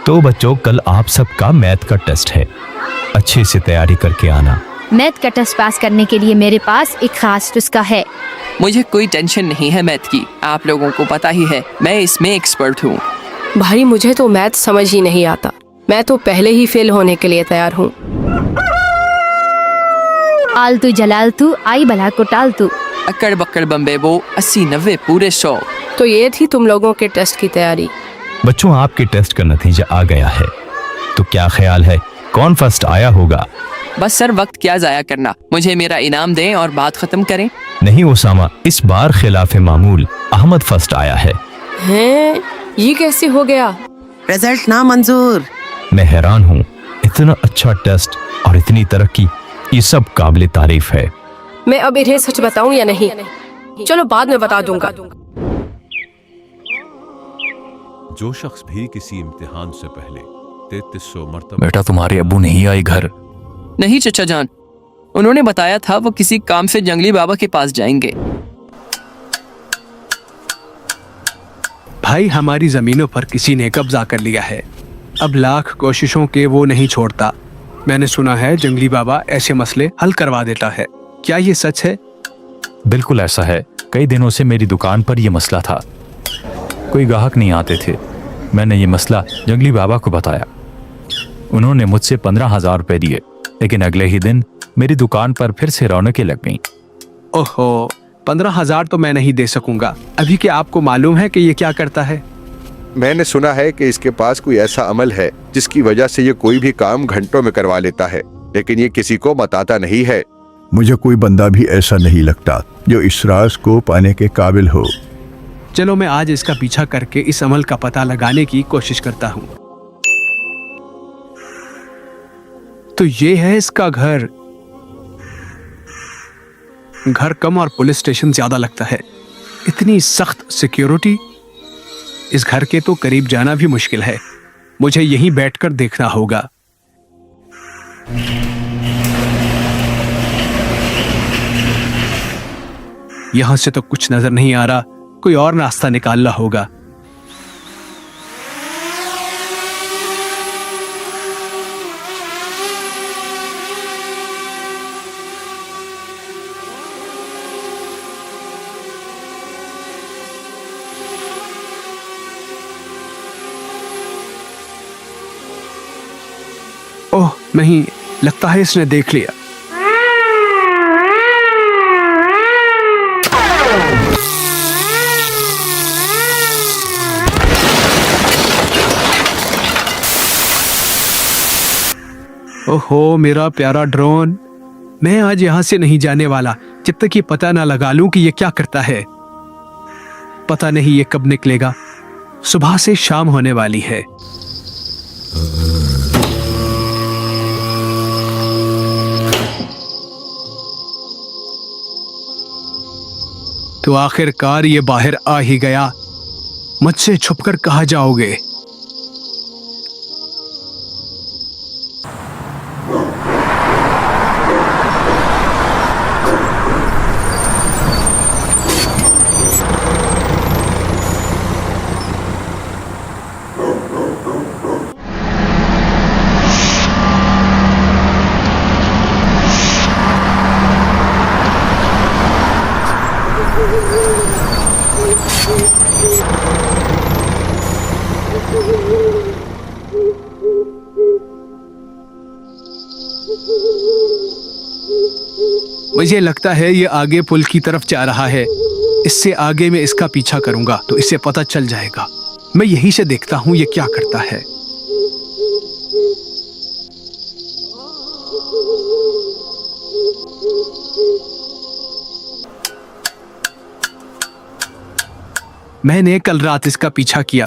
तो बच्चों, कल आप सबका मैथ का टेस्ट है, अच्छे से तैयारी करके आना। मैथ का टेस्ट पास करने के लिए मेरे पास एक खास नुस्खा है। मुझे कोई टेंशन नहीं है मैथ की, आप लोगों को पता ही है मैं इसमें एक्सपर्ट हूँ। भाई मुझे तो मैथ समझ ही नहीं आता, मैं तो पहले ही फेल होने के लिए तैयार हूँ। आलतू जलालतू आई बला को टालतू। अकड़ बक्कड़ बम्बे बो 80 90 पूरे 100। तो ये थी तुम लोगों के टेस्ट की तैयारी। बच्चों, आपके टेस्ट का नतीजा आ गया है, तो क्या ख्याल है कौन फर्स्ट आया होगा? बस सर, वक्त क्या जाया करना, मुझे मेरा इनाम दें और बात खत्म करें। नहीं उसामा, इस बार खिलाफ मामूल अहमद फर्स्ट आया है। हैं? ये कैसे हो गया? रिजल्ट ना मंजूर। मैं हैरान हूँ, इतना अच्छा टेस्ट और इतनी तरक्की, ये सब काबिल तारीफ है। मैं अब इन्हें सच बताऊं या नहीं? चलो बाद में बता दूंगा। जो शख्स भी किसी इम्तिहान से पहले 3300 मरतबा बेटा, तुम्हारे अब्बू नहीं आए घर? नहीं चचा जान, उन्होंने बताया था वो किसी काम से जंगली बाबा के पास जाएंगे। भाई, हमारी जमीनों पर किसी ने कब्जा कर लिया है, अब लाख कोशिशों के वो नहीं छोड़ता। मैंने सुना है जंगली बाबा ऐसे मसले हल करवा देता है, क्या ये सच है? बिल्कुल ऐसा है। कई दिनों से मेरी दुकान पर यह मसला था, कोई ग्राहक नहीं आते थे। मैंने ये मसला जंगली बाबा को बताया, उन्होंने मुझसे 15,000 रुपए दिए, लेकिन अगले ही दिन मेरी दुकान पर फिर से रौनकें लग गईं। ओहो, 15,000 तो मैं नहीं दे सकूंगा। अभी क्या आपको मालूम है कि ये क्या करता है? मैंने सुना है कि इसके पास कोई ऐसा अमल है जिसकी वजह से ये कोई भी काम घंटों में करवा लेता है, लेकिन ये किसी को बताता नहीं है। मुझे कोई बंदा भी ऐसा नहीं लगता जो इस राज को पाने के काबिल हो। चलो मैं आज इसका पीछा करके इस अमल का पता लगाने की कोशिश करता हूँ। तो ये है इसका घर। घर कम और पुलिस स्टेशन ज्यादा लगता है। इतनी सख्त सिक्योरिटी, इस घर के तो करीब जाना भी मुश्किल है। मुझे यहीं बैठकर देखना होगा। यहां से तो कुछ नजर नहीं आ रहा, कोई और रास्ता निकालना होगा। ओह नहीं, लगता है इसने देख लिया। ओहो मेरा प्यारा ड्रोन, मैं आज यहां से नहीं जाने वाला जब तक ये पता ना लगा लूं कि ये क्या करता है। पता नहीं ये कब निकलेगा। सुबह से शाम होने वाली है। तो आखिरकार ये बाहर आ ही गया। मुझसे छुपकर कहाँ जाओगे? मुझे लगता है ये आगे पुल की तरफ जा रहा है। इससे आगे मैं इसका पीछा करूंगा तो इसे पता चल जाएगा। मैं यहीं से देखता हूं ये क्या करता है। मैंने कल रात इसका पीछा किया।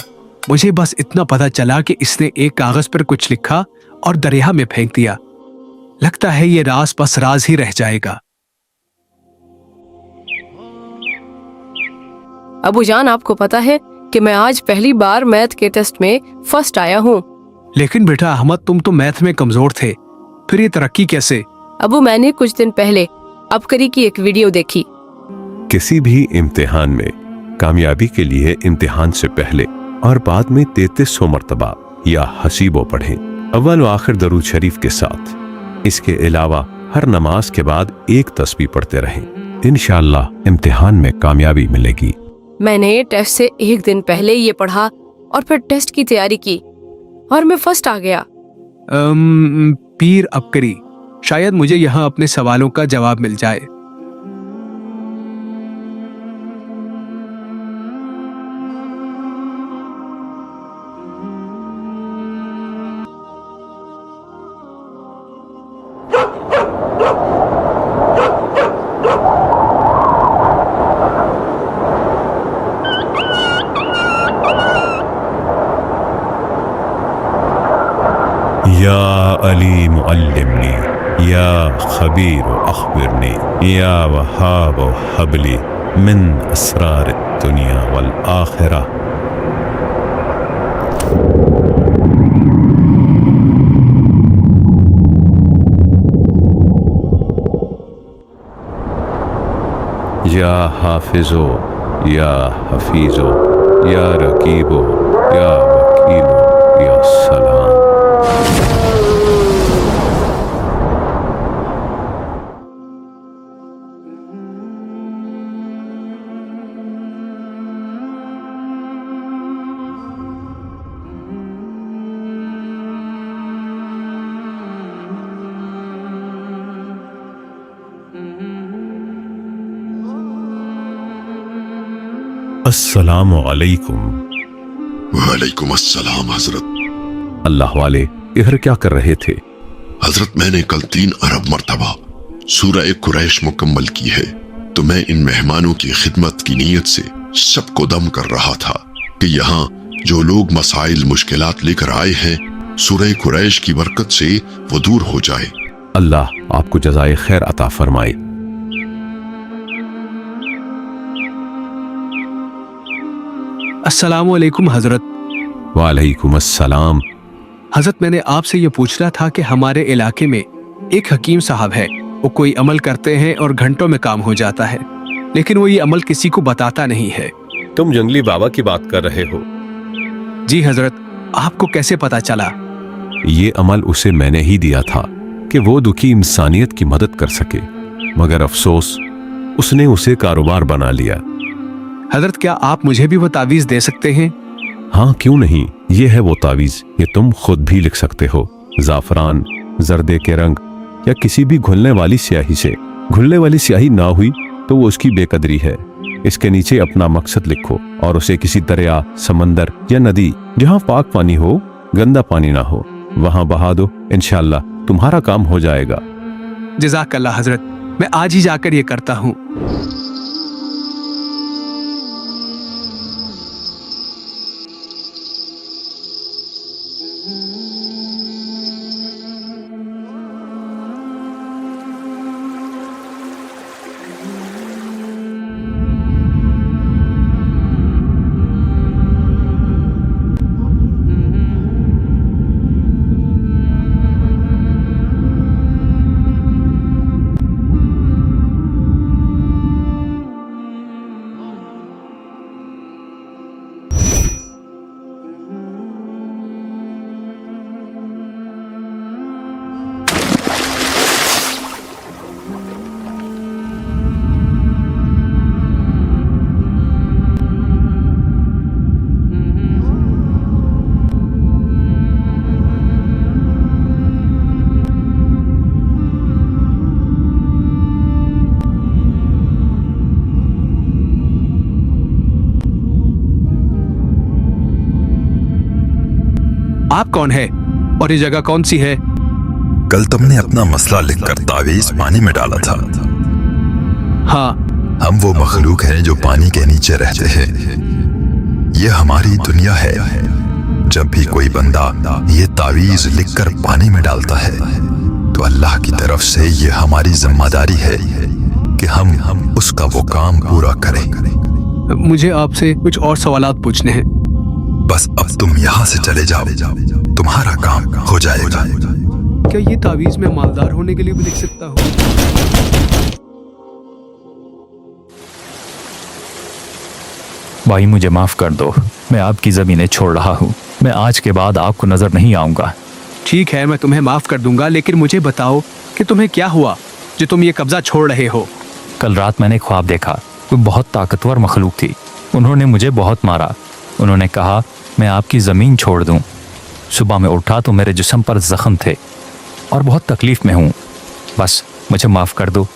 मुझे बस इतना पता चला कि इसने एक कागज पर कुछ लिखा और दरिया में फेंक दिया। लगता है ये राज बस राज ही रह जाएगा। अबू जान, आपको पता है कि मैं आज पहली बार मैथ के टेस्ट में फर्स्ट आया हूँ। लेकिन बेटा अहमद, तुम तो मैथ में कमजोर थे, फिर ये तरक्की कैसे? अबू, मैंने कुछ दिन पहले अबकरी की एक वीडियो देखी। किसी भी इम्तिहान में कामयाबी के लिए इम्तिहान से पहले और बाद में 3300 मरतबा या हसीबो पढ़ें। अव्वल व आखिर दरूद शरीफ के साथ। इसके अलावा हर नमाज के बाद एक तस्बीह पढ़ते रहें। इंशाअल्लाह इम्तिहान में कामयाबी मिलेगी। मैंने टेस्ट से एक दिन पहले ये पढ़ा और फिर टेस्ट की तैयारी की और मैं फर्स्ट आ गया। पीर अबकरी, शायद मुझे यहाँ अपने सवालों का जवाब मिल जाए। या अली मुअल्लिमनी, या खबीर अखबिरनी, या वहाब हबली मिन असरार दुनिया वल आखिरा। या हाफिजो, या हफीजो, या रकीबो, या वकीलो, या सलाम। अस्सलामु अलैकुम। वालेकुम अस्सलाम हजरत। अल्लाह वाले इधर क्या कर रहे थे? हजरत मैंने कल 3 अरब मर्तबा सूरह कुरैश मुकम्मल की है, तो मैं इन मेहमानों की खिदमत की नीयत से सबको दम कर रहा था कि यहाँ जो लोग मसाइल मुश्किलात लेकर आए हैं, सूरह कुरैश की बरकत से वो दूर हो जाए। अल्लाह आपको जज़ाए खैर अता फरमाए। अस्सलामु अलैकुम हजरत। वालेकुम अस्सलाम। हजरत मैंने आपसे ये पूछना था कि हमारे इलाके में एक हकीम साहब है, वो कोई अमल करते हैं और घंटों में काम हो जाता है, लेकिन वो ये अमल किसी को बताता नहीं है। तुम जंगली बाबा की बात कर रहे हो? जी हजरत, आपको कैसे पता चला? ये अमल उसे मैंने ही दिया था कि वो दुखी इंसानियत की मदद कर सके, मगर अफसोस उसने उसे कारोबार बना लिया। हजरत क्या आप मुझे भी वो तावीज दे सकते हैं? हाँ क्यों नहीं, ये है वो तावीज, ये तुम खुद भी लिख सकते हो। जाफरान, जर्दे के रंग या किसी भी घुलने वाली स्याही से। घुलने वाली स्याही ना हुई तो वो उसकी बेकदरी है। इसके नीचे अपना मकसद लिखो और उसे किसी दरिया, समंदर या नदी जहाँ पाक पानी हो, गंदा पानी ना हो, वहां बहा दो। इंशाअल्लाह तुम्हारा काम हो जाएगा। जज़ाकल्लाह हजरत, मैं आज ही जाकर ये करता हूँ। आप कौन है और ये जगह कौन सी है? कल तुमने अपना मसला लिखकर तावीज पानी में डाला था। हाँ, हम वो मखलूक हैं जो पानी के नीचे रहते हैं। ये हमारी दुनिया है। जब भी कोई बंदा ये तावीज लिखकर पानी में डालता है तो अल्लाह की तरफ से ये हमारी जिम्मेदारी है कि हम उसका वो काम पूरा करें। मुझे आपसे कुछ और सवालात पूछने हैं। बस अब तुम यहाँ से चले जाओ, तुम्हारा काम हो जाएगा। क्या ये तावीज में मालदार होने के लिए भी लिख सकता हूँ? भाई मुझे माफ कर दो, मैं आपकी जमीनें छोड़ रहा हूँ। मैं आज के बाद आपको नजर नहीं आऊंगा। ठीक है, मैं तुम्हें माफ कर दूंगा, लेकिन मुझे बताओ कि तुम्हें क्या हुआ जो तुम ये कब्जा छोड़ रहे हो। कल रात मैंने ख्वाब देखा, कोई बहुत ताकतवर मखलूक थी। उन्होंने मुझे बहुत मारा। उन्होंने कहा मैं आपकी ज़मीन छोड़ दूं। सुबह में उठा तो मेरे जिस्म पर जख्म थे और बहुत तकलीफ में हूँ। बस मुझे माफ कर दो।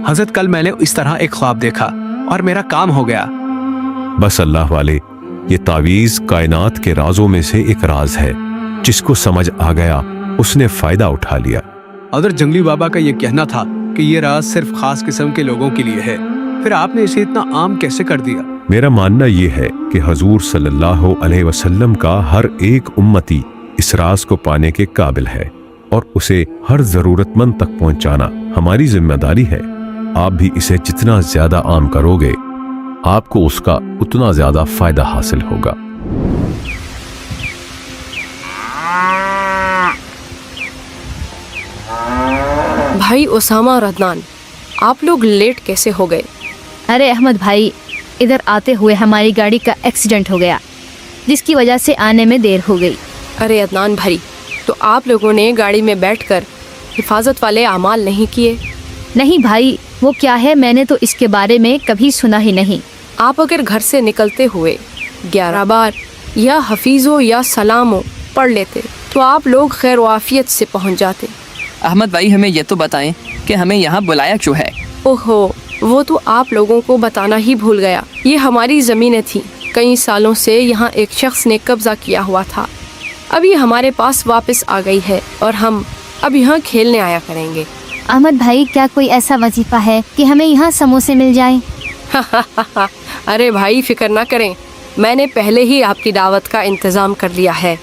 हजरत, कल मैंने इस तरह एक ख्वाब देखा और मेरा काम हो गया। बस अल्लाह वाले, ये तावीज कायनात के राजों में से एक राज है। जिसको समझ आ गया उसने फायदा उठा लिया। हजरत जंगली बाबा का ये कहना था कि ये राज सिर्फ खास किस्म के लोगों के लिए है, फिर आपने इसे इतना आम कैसे कर दिया? मेरा मानना ये है कि हजूर सल्लल्लाहु अलैहि वसल्लम का हर एक उम्मती इस राज को पाने के काबिल है और उसे हर जरूरतमंद तक पहुंचाना हमारी जिम्मेदारी है। आप भी इसे जितना ज्यादा आम करोगे आपको उसका उतना ज्यादा फायदा हासिल होगा। भाई उसामा और अदनान, आप लोग लेट कैसे हो गए? अरे अहमद भाई, इधर आते हुए हमारी गाड़ी का एक्सीडेंट हो गया, जिसकी वजह से आने में देर हो गई। अरे अदनान भाई, तो आप लोगों ने गाड़ी में बैठकर हिफाजत वाले अमाल नहीं किए? नहीं भाई, वो क्या है, मैंने तो इसके बारे में कभी सुना ही नहीं। आप अगर घर से निकलते हुए 11 बार या हफीज़ो या सलामो पढ़ लेते तो आप लोग खैर वाफियत से पहुंच जाते। अहमद भाई हमें ये तो बताएं कि हमें यहाँ बुलाया क्यों है? ओहो, वो तो आप लोगों को बताना ही भूल गया। ये हमारी ज़मीनें थीं। कई सालों से यहाँ एक शख्स ने कब्जा किया हुआ था। अब ये हमारे पास वापस आ गई है और हम अब यहाँ खेलने आया करेंगे। अहमद भाई, क्या कोई ऐसा वजीफा है कि हमें यहाँ समोसे मिल जाएं? अरे भाई, फिक्र ना करें, मैंने पहले ही आपकी दावत का इंतज़ाम कर लिया है।